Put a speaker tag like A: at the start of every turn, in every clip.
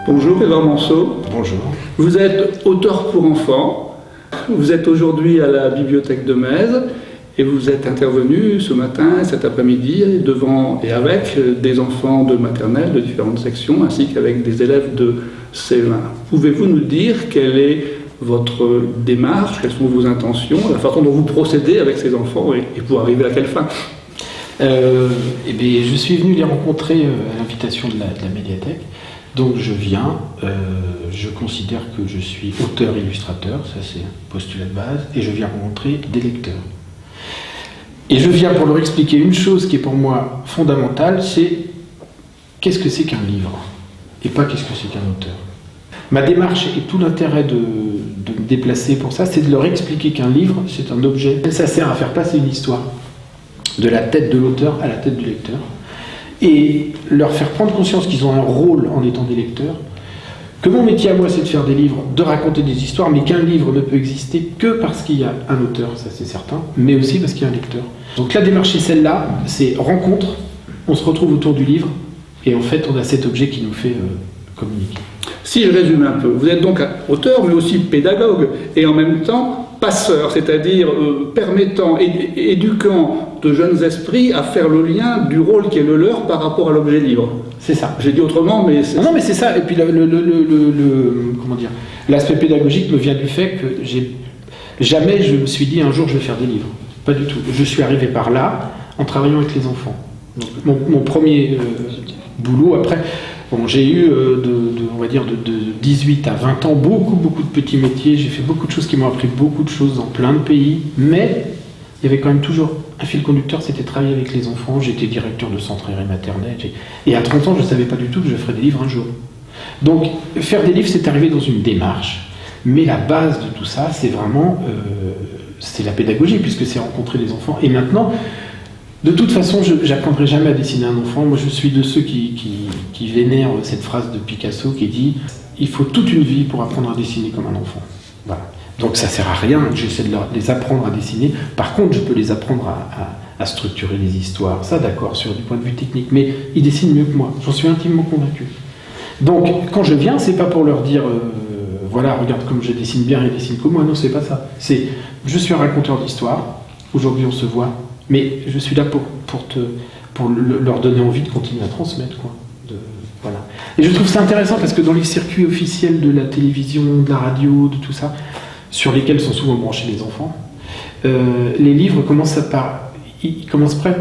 A: Bonjour Édouard Manceau.
B: Bonjour.
A: Vous êtes auteur pour enfants. Vous êtes aujourd'hui à la bibliothèque de Metz et vous êtes intervenu ce matin, cet après-midi, devant et avec des enfants de maternelle de différentes sections ainsi qu'avec des élèves de CE1. Pouvez-vous nous dire quelle est votre démarche, quelles sont vos intentions, la façon dont vous procédez avec ces enfants et pour arriver à quelle fin?
B: Je suis venu les rencontrer à l'invitation de la médiathèque. Donc je viens, je considère que je suis auteur-illustrateur, ça c'est un postulat de base, et je viens rencontrer des lecteurs. Et je viens pour leur expliquer une chose qui est pour moi fondamentale, c'est qu'est-ce que c'est qu'un livre, et pas qu'est-ce que c'est qu'un auteur. Ma démarche et tout l'intérêt de me déplacer pour ça, c'est de leur expliquer qu'un livre, c'est un objet, ça sert à faire passer une histoire, de la tête de l'auteur à la tête du lecteur, et leur faire prendre conscience qu'ils ont un rôle en étant des lecteurs, que mon métier à moi c'est de faire des livres, de raconter des histoires, mais qu'un livre ne peut exister que parce qu'il y a un auteur, ça c'est certain, mais aussi parce qu'il y a un lecteur. Donc la démarche est celle-là, c'est rencontre, on se retrouve autour du livre, et en fait on a cet objet qui nous fait communiquer.
A: Si je résume un peu, vous êtes donc auteur mais aussi pédagogue, et en même temps passeur, c'est-à-dire permettant, éduquant de jeunes esprits à faire le lien du rôle qui est le leur par rapport à l'objet livre.
B: C'est ça.
A: J'ai dit autrement, mais c'est...
B: Non, mais c'est ça. Et puis comment dire, l'aspect pédagogique me vient du fait que jamais je me suis dit un jour je vais faire des livres. Pas du tout. Je suis arrivé par là en travaillant avec les enfants. Donc, mon premier boulot après. Bon, j'ai eu on va dire de 18 à 20 ans beaucoup de petits métiers. J'ai fait beaucoup de choses qui m'ont appris beaucoup de choses dans plein de pays, mais il y avait quand même toujours un fil conducteur, c'était travailler avec les enfants. J'étais directeur de centre aéré maternel. Et à 30 ans, je ne savais pas du tout que je ferais des livres un jour. Donc, faire des livres, c'est arrivé dans une démarche. Mais la base de tout ça, c'est vraiment c'est la pédagogie, puisque c'est rencontrer les enfants. Et maintenant, de toute façon, je n'apprendrai jamais à dessiner un enfant. Moi, je suis de ceux qui vénèrent cette phrase de Picasso qui dit « Il faut toute une vie pour apprendre à dessiner comme un enfant ». Voilà. Donc ça ne sert à rien que j'essaie de les apprendre à dessiner. Par contre, je peux les apprendre à structurer les histoires. Ça, d'accord, sur du point de vue technique. Mais ils dessinent mieux que moi. J'en suis intimement convaincu. Donc, quand je viens, c'est pas pour leur dire voilà, regarde comme je dessine bien, ils dessinent comme moi. Non, c'est pas ça. C'est je suis un raconteur d'histoire. Aujourd'hui, on se voit. Mais je suis là pour leur donner envie de continuer à transmettre, quoi. Voilà. Et je trouve ça intéressant parce que dans les circuits officiels de la télévision, de la radio, de tout ça, sur lesquels sont souvent branchés les enfants, les livres commencent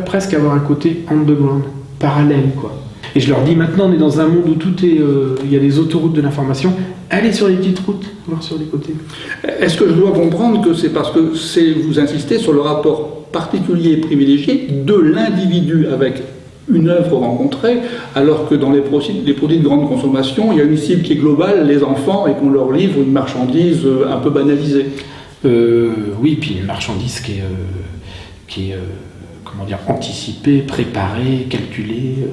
B: presque à avoir un côté underground, parallèle, quoi. Et je leur dis maintenant, on est dans un monde où tout est, il y a des autoroutes de l'information. Allez sur les petites routes, voir sur les côtés.
A: Est-ce que je dois comprendre que c'est parce que vous insistez sur le rapport particulier et privilégié de l'individu avec une œuvre rencontrée, alors que dans les produits de grande consommation, il y a une cible qui est globale, les enfants, et qu'on leur livre une marchandise un peu banalisée.
B: Oui, puis une marchandise qui est comment dire, anticipée, préparée, calculée.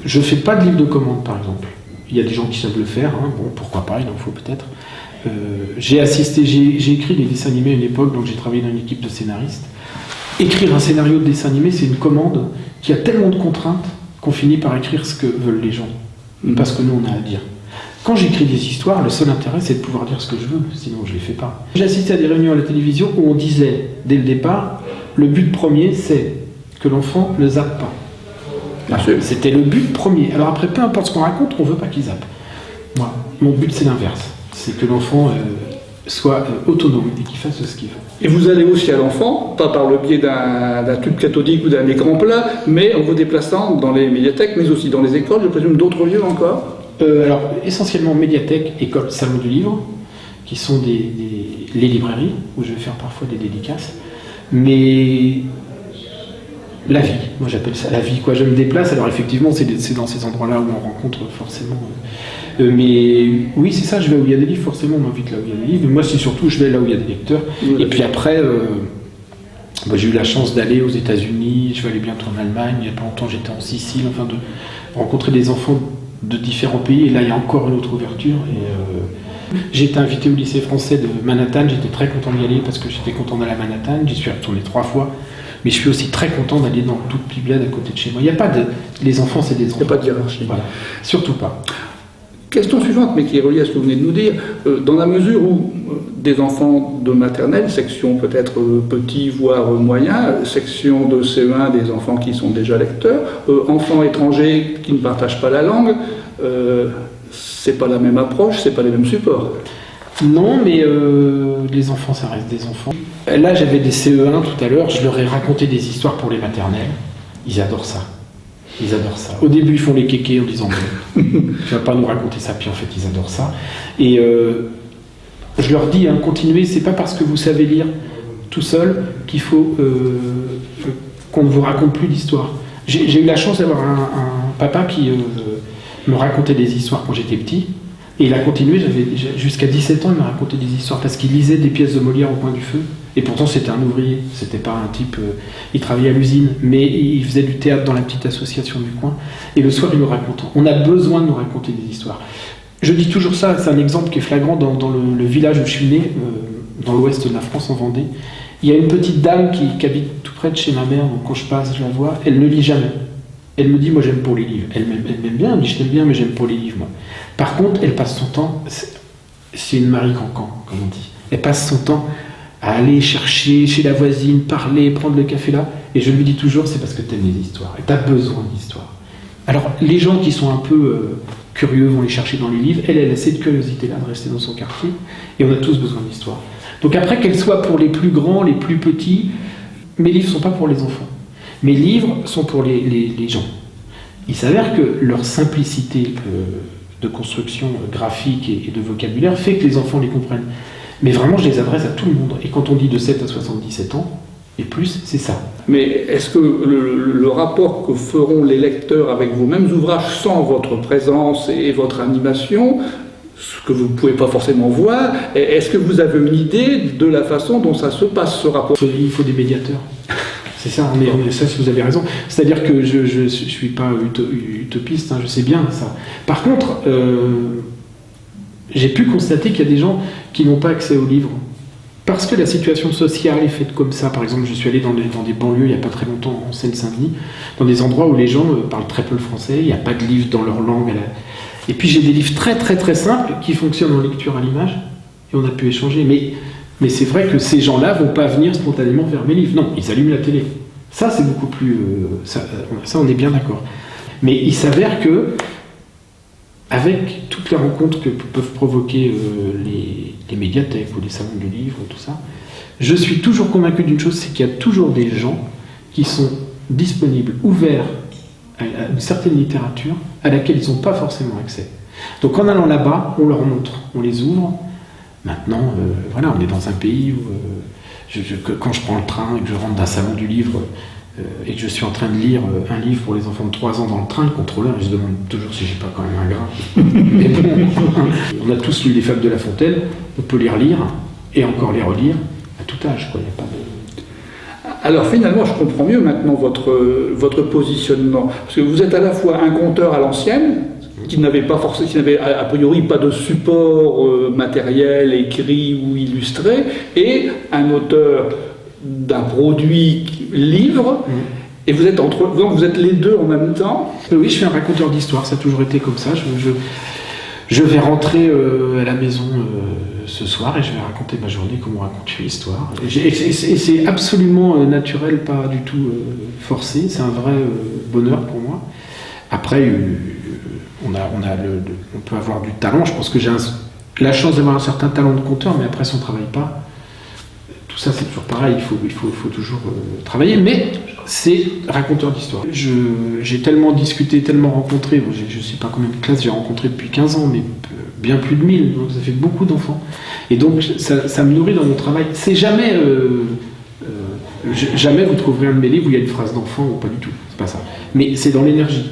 B: Je ne fais pas de livre de commande, par exemple. Il y a des gens qui savent le faire, hein. Bon, pourquoi pas, il en faut peut-être. J'ai écrit des dessins animés à une époque, donc j'ai travaillé dans une équipe de scénaristes. Écrire un scénario de dessin animé, c'est une commande qui a tellement de contraintes qu'on finit par écrire ce que veulent les gens, pas ce que nous on a à dire. Quand j'écris des histoires, le seul intérêt c'est de pouvoir dire ce que je veux, sinon je ne les fais pas. J'ai assisté à des réunions à la télévision où on disait, dès le départ, le but premier c'est que l'enfant ne zappe pas. C'était le but premier. Alors après, peu importe ce qu'on raconte, on ne veut pas qu'il zappe. Moi, mon but c'est l'inverse, c'est que l'enfant soit autonome et qu'il fasse ce qu'il veut.
A: Et vous allez aussi à l'enfant, pas par le biais d'un tube cathodique ou d'un écran plat, mais en vous déplaçant dans les médiathèques, mais aussi dans les écoles, je présume d'autres lieux encore.
B: Alors, essentiellement médiathèque, école, salon du livre, qui sont les librairies, où je vais faire parfois des dédicaces. Mais la vie, moi j'appelle ça la vie, quoi. Je me déplace, alors effectivement c'est dans ces endroits-là où on rencontre forcément. Mais oui, c'est ça, je vais où il y a des livres, forcément on m'invite là où il y a des livres. Mais moi c'est surtout, je vais là où il y a des lecteurs. Et puis après, j'ai eu la chance d'aller aux États-Unis, je vais aller bientôt en Allemagne. Il n'y a pas longtemps j'étais en Sicile, enfin de rencontrer des enfants de différents pays. Et là il y a encore une autre ouverture. J'ai été invité au lycée français de Manhattan, j'étais très content d'y aller parce que j'étais content d'aller à Manhattan, j'y suis retourné 3 fois, mais je suis aussi très content d'aller dans toute petite bled à côté de chez moi. Il n'y a pas de... Les enfants, c'est des enfants.
A: Il n'y a pas de hiérarchie.
B: Voilà. Surtout pas.
A: Question suivante, mais qui est reliée à ce que vous venez de nous dire, dans la mesure où des enfants de maternelle, section peut-être petit, voire moyen, section de CE1 des enfants qui sont déjà lecteurs, enfants étrangers qui ne partagent pas la langue, c'est pas la même approche, c'est pas les mêmes supports.
B: Non, mais les enfants, ça reste des enfants. Là, j'avais des CE1 tout à l'heure, je leur ai raconté des histoires pour les maternelles. Ils adorent ça. Ils adorent ça. Au début, ils font les kékés en disant « tu vas pas nous raconter ça », puis en fait, ils adorent ça. Et je leur dis, continuez, c'est pas parce que vous savez lire tout seul qu'il faut qu'on ne vous raconte plus d'histoires. J'ai eu la chance d'avoir un papa qui me racontait des histoires quand j'étais petit. Et il a continué, jusqu'à 17 ans, il m'a raconté des histoires parce qu'il lisait des pièces de Molière au coin du feu. Et pourtant, c'était un ouvrier, c'était pas un type... il travaillait à l'usine, mais il faisait du théâtre dans la petite association du coin. Et le soir, il nous raconte. On a besoin de nous raconter des histoires. Je dis toujours ça, c'est un exemple qui est flagrant dans le village où je suis né, dans l'ouest de la France, en Vendée. Il y a une petite dame qui habite tout près de chez ma mère, donc quand je passe, je la vois, elle ne lit jamais. Elle me dit, moi j'aime pour les livres. Elle m'aime bien, elle me dit, je t'aime bien, mais j'aime pour les livres, moi. Par contre, elle passe son temps, c'est une Marie Cancan, comme on dit. Elle passe son temps à aller chercher chez la voisine, parler, prendre le café là. Et je lui dis toujours, c'est parce que t'aimes les histoires. Et t'as besoin d'histoires. Alors, les gens qui sont un peu curieux vont les chercher dans les livres. Elle a cette curiosité-là de rester dans son quartier. Et on a tous besoin d'histoires. Donc après, qu'elles soient pour les plus grands, les plus petits, mes livres ne sont pas pour les enfants. Mes livres sont pour les gens. Il s'avère que leur simplicité de construction graphique et de vocabulaire fait que les enfants les comprennent. Mais vraiment, je les adresse à tout le monde. Et quand on dit de 7 à 77 ans, et plus, c'est ça.
A: Mais est-ce que le rapport que feront les lecteurs avec vos mêmes ouvrages sans votre présence et votre animation, ce que vous ne pouvez pas forcément voir, est-ce que vous avez une idée de la façon dont ça se passe, ce rapport ?
B: Il faut des médiateurs. C'est ça, ça, vous avez raison. C'est-à-dire que je ne suis pas utopiste, je sais bien ça. Par contre, j'ai pu constater qu'il y a des gens qui n'ont pas accès aux livres. Parce que la situation sociale est faite comme ça. Par exemple, je suis allé dans des banlieues il n'y a pas très longtemps, en Seine-Saint-Denis, dans des endroits où les gens parlent très peu le français, il n'y a pas de livres dans leur langue. Et puis j'ai des livres très très très simples qui fonctionnent en lecture à l'image, et on a pu échanger. Mais c'est vrai que ces gens-là ne vont pas venir spontanément vers mes livres. Non, ils allument la télé. Ça, c'est beaucoup plus... ça, on est bien d'accord. Mais il s'avère que, avec toutes les rencontres que peuvent provoquer les médiathèques ou les salons du livre, tout ça, je suis toujours convaincu d'une chose, c'est qu'il y a toujours des gens qui sont disponibles, ouverts à une certaine littérature à laquelle ils n'ont pas forcément accès. Donc en allant là-bas, on leur montre, on les ouvre. Maintenant, voilà, on est dans un pays où quand je prends le train et que je rentre d'un salon du livre et que je suis en train de lire un livre pour les enfants de 3 ans dans le train, le contrôleur, il se demande toujours si j'ai pas quand même un grain. Mais bon, on a tous lu les Fables de La Fontaine, on peut les relire et encore les relire à tout âge, quoi. Il y a pas de...
A: Alors finalement, je comprends mieux maintenant votre positionnement, parce que vous êtes à la fois un conteur à l'ancienne, qui n'avait a priori pas de support matériel, écrit ou illustré, et un auteur d'un produit livre, et vous êtes les deux en même temps.
B: Oui, je suis un raconteur d'histoire, ça a toujours été comme ça. Je vais rentrer à la maison ce soir et je vais raconter ma journée comme on raconte une histoire. Et c'est absolument naturel, pas du tout forcé, c'est un vrai bonheur pour moi. Après, on peut avoir du talent. Je pense que j'ai la chance d'avoir un certain talent de conteur, mais après, si on ne travaille pas, tout ça c'est toujours pareil, il faut toujours travailler, mais c'est raconteur d'histoire. J'ai tellement discuté, tellement rencontré, bon, je ne sais pas combien de classes j'ai rencontré depuis 15 ans, mais bien plus de 1000, donc ça fait beaucoup d'enfants. Et donc ça me nourrit dans mon travail. C'est jamais... jamais vous trouverez un de mes livres où il y a une phrase d'enfant, ou pas du tout, c'est pas ça. Mais c'est dans l'énergie.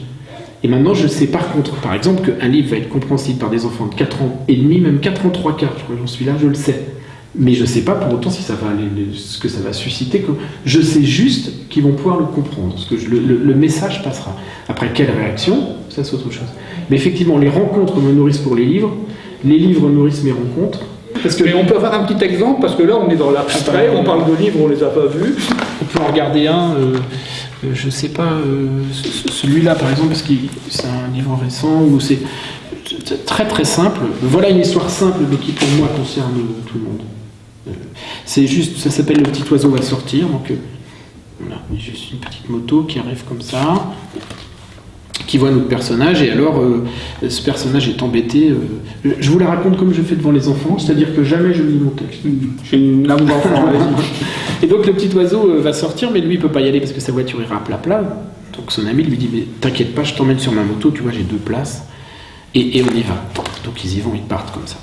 B: Et maintenant, je sais par contre, par exemple, qu'un livre va être compréhensible par des enfants de 4 ans et demi, même 4 ans 3 quarts, je crois que j'en suis là, je le sais. Mais je ne sais pas pour autant si ça va ce que ça va susciter. Je sais juste qu'ils vont pouvoir le comprendre, parce que le message passera. Après, quelle réaction, ça c'est autre chose. Mais effectivement, les rencontres me nourrissent pour les livres nourrissent mes rencontres.
A: Mais on peut avoir un petit exemple, parce que là on est dans l'abstrait, on parle de livres, on les a pas vus.
B: On peut en regarder un, je sais pas, celui-là par exemple, parce que c'est un livre récent, où c'est très très simple. Voilà une histoire simple, mais qui pour moi concerne tout le monde. C'est juste, ça s'appelle Le petit oiseau va sortir, donc voilà, juste une petite moto qui arrive comme ça, qui voit notre personnage, et alors ce personnage est embêté. Je vous la raconte comme je fais devant les enfants, c'est-à-dire que jamais je lis mon texte.
A: J'ai une âme d'enfant.
B: Et donc le petit oiseau va sortir, mais lui il peut pas y aller parce que sa voiture ira à plat. Donc son ami lui dit, mais t'inquiète pas, je t'emmène sur ma moto, tu vois, j'ai 2 places, et on y va. Donc ils y vont, ils partent comme ça.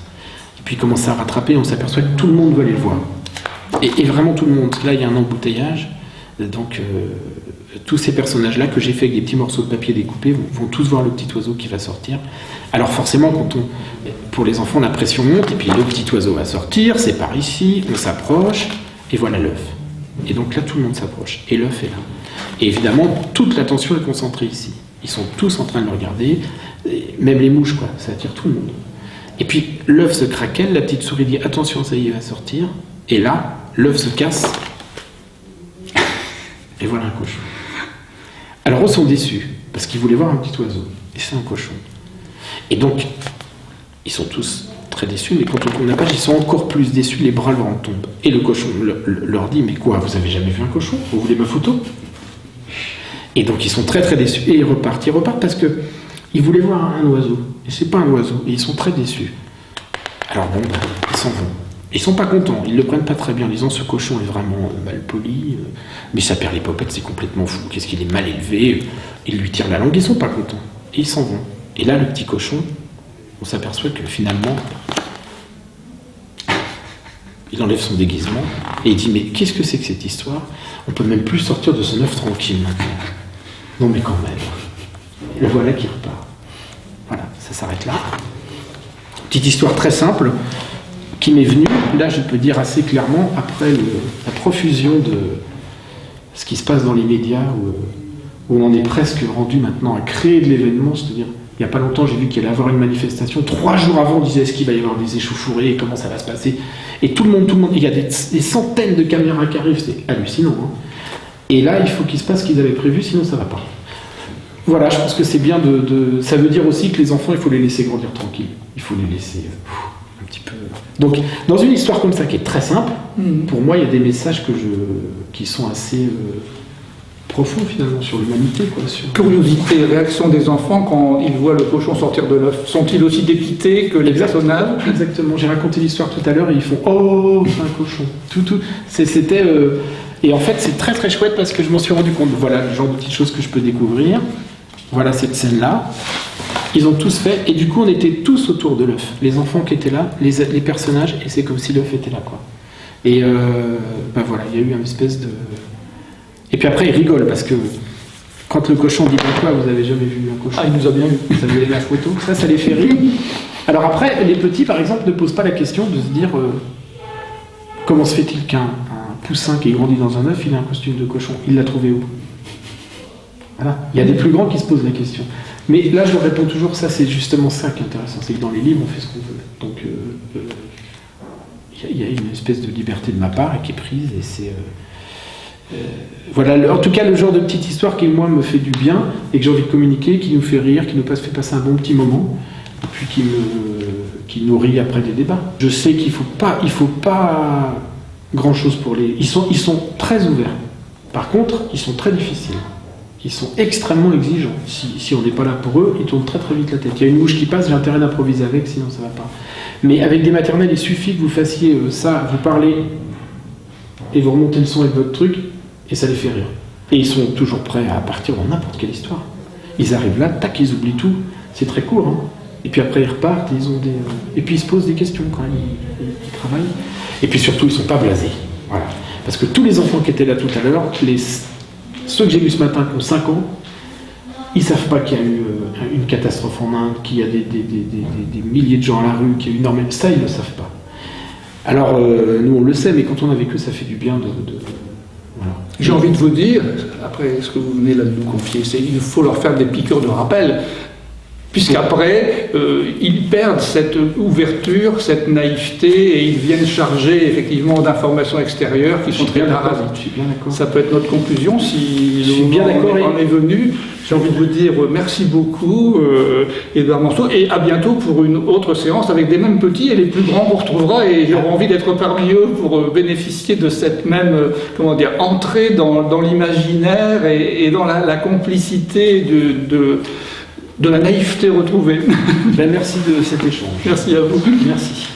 B: Et puis ils commencent à rattraper, on s'aperçoit que tout le monde veut aller le voir. Et vraiment tout le monde. Là il y a un embouteillage, donc tous ces personnages-là que j'ai fait avec des petits morceaux de papier découpés vont tous voir le petit oiseau qui va sortir. Alors forcément, pour les enfants, la pression monte, et puis le petit oiseau va sortir, c'est par ici, on s'approche, et voilà l'œuf. Et donc là, tout le monde s'approche, et l'œuf est là. Et évidemment, toute l'attention est concentrée ici. Ils sont tous en train de le regarder, même les mouches, quoi, ça attire tout le monde. Et puis l'œuf se craquelle, la petite souris dit « Attention, ça y est, il va sortir », et là, l'œuf se casse, et voilà un cochon. Alors eux sont déçus, parce qu'ils voulaient voir un petit oiseau, et c'est un cochon. Et donc, ils sont tous très déçus, mais quand on tourne la page, ils sont encore plus déçus, les bras leur en tombent. Et le cochon leur dit, mais quoi, vous avez jamais vu un cochon? Vous voulez ma photo? Et donc ils sont très très déçus, et ils repartent parce que ils voulaient voir un oiseau, et c'est pas un oiseau, et ils sont très déçus. Alors bon, ils s'en vont. Ils sont pas contents, ils le prennent pas très bien, en disant ce cochon est vraiment mal poli, mais ça perd les popettes, c'est complètement fou, qu'est-ce qu'il est mal élevé, ils lui tirent la langue, ils sont pas contents, et ils s'en vont. Et là, le petit cochon, on s'aperçoit que finalement, il enlève son déguisement, et il dit, mais qu'est-ce que c'est que cette histoire? On peut même plus sortir de son œuf tranquille maintenant. Non mais quand même. Et le voilà qui repart. Voilà, ça s'arrête là. Petite histoire très simple, qui m'est venue, là je peux dire assez clairement, après la profusion de ce qui se passe dans les médias, où on en est presque rendu maintenant à créer de l'événement, c'est-à-dire, il n'y a pas longtemps, j'ai vu qu'il allait y avoir une manifestation, 3 jours avant, on disait est-ce qu'il va y avoir des échauffourées, comment ça va se passer, et tout le monde, il y a des centaines de caméras qui arrivent, c'est hallucinant, hein. Et là, il faut qu'il se passe ce qu'ils avaient prévu, sinon ça ne va pas. Voilà, je pense que c'est bien ça veut dire aussi que les enfants, il faut les laisser grandir tranquilles, il faut les laisser... un petit peu. Donc, dans une histoire comme ça qui est très simple, pour moi, il y a des messages qui sont assez profonds finalement sur l'humanité, quoi.
A: Curiosité, réaction des enfants quand ils voient le cochon sortir de l'œuf. Sont-ils aussi dépités que les personnages?
B: Exactement. J'ai raconté l'histoire tout à l'heure et ils font oh, c'est un cochon. C'était et en fait, c'est très très chouette parce que je m'en suis rendu compte. Voilà le genre de petites choses que je peux découvrir. Voilà cette scène-là. Ils ont tous fait, et du coup on était tous autour de l'œuf. Les enfants qui étaient là, les personnages, et c'est comme si l'œuf était là, quoi. Et voilà, il y a eu une espèce de... Et puis après ils rigolent, parce que quand le cochon dit « Quoi, vous avez jamais vu un cochon ?»
A: Ah, il nous a bien vu.
B: Ça vous la photo, ça les fait rire. Alors après, les petits, par exemple, ne posent pas la question de se dire comment se fait-il qu'un poussin qui grandit dans un œuf, il a un costume de cochon? Il l'a trouvé où? Voilà. Il y a des plus grands qui se posent la question. Mais là, je leur réponds toujours, ça c'est justement ça qui est intéressant, c'est que dans les livres, on fait ce qu'on veut. Donc, il y a une espèce de liberté de ma part qui est prise, et c'est... voilà, en tout cas, le genre de petite histoire qui, moi, me fait du bien, et que j'ai envie de communiquer, qui nous fait rire, qui nous fait passer un bon petit moment, et puis qui nourrit après des débats. Je sais qu'il faut pas grand-chose pour les... Ils sont très ouverts. Par contre, ils sont très difficiles. Ils sont extrêmement exigeants. Si on n'est pas là pour eux, ils tournent très très vite la tête. Il y a une mouche qui passe, j'ai intérêt d'improviser avec, sinon ça va pas. Mais avec des maternelles, il suffit que vous fassiez ça, vous parlez Et vous remontez le son avec votre truc, et ça les fait rire. Et ils sont toujours prêts à partir dans n'importe quelle histoire. Ils arrivent là, tac, ils oublient tout. C'est très court, hein. Et puis après, ils repartent, et puis ils se posent des questions quand même, ils travaillent. Et puis surtout, ils ne sont pas blasés. Voilà. Parce que tous les enfants qui étaient là tout à l'heure, ceux que j'ai vus ce matin qui ont 5 ans, ils ne savent pas qu'il y a eu une catastrophe en Inde, qu'il y a des milliers de gens à la rue, qu'il y a eu énormément... Ça, ils ne le savent pas. Alors, nous, on le sait, mais quand on a vécu, ça fait du bien de voilà.
A: J'ai envie de vous dire, après ce que vous venez là de nous confier, c'est qu'il faut leur faire des piqûres de rappel. Puisqu'après, ils perdent cette ouverture, cette naïveté, et ils viennent chargés effectivement d'informations extérieures qui sont très parasites.
B: Je suis bien d'accord.
A: Ça peut être notre conclusion si
B: je suis bien d'accord.
A: On est venu. J'ai envie de vous dire merci beaucoup, Édouard Manceau, et à bientôt pour une autre séance avec des mêmes petits, et les plus grands on retrouvera, et j'aurai envie d'être parmi eux pour bénéficier de cette même entrée dans l'imaginaire et dans la complicité de la naïveté retrouvée.
B: Ben, merci de cet échange.
A: Merci à vous.
B: Merci.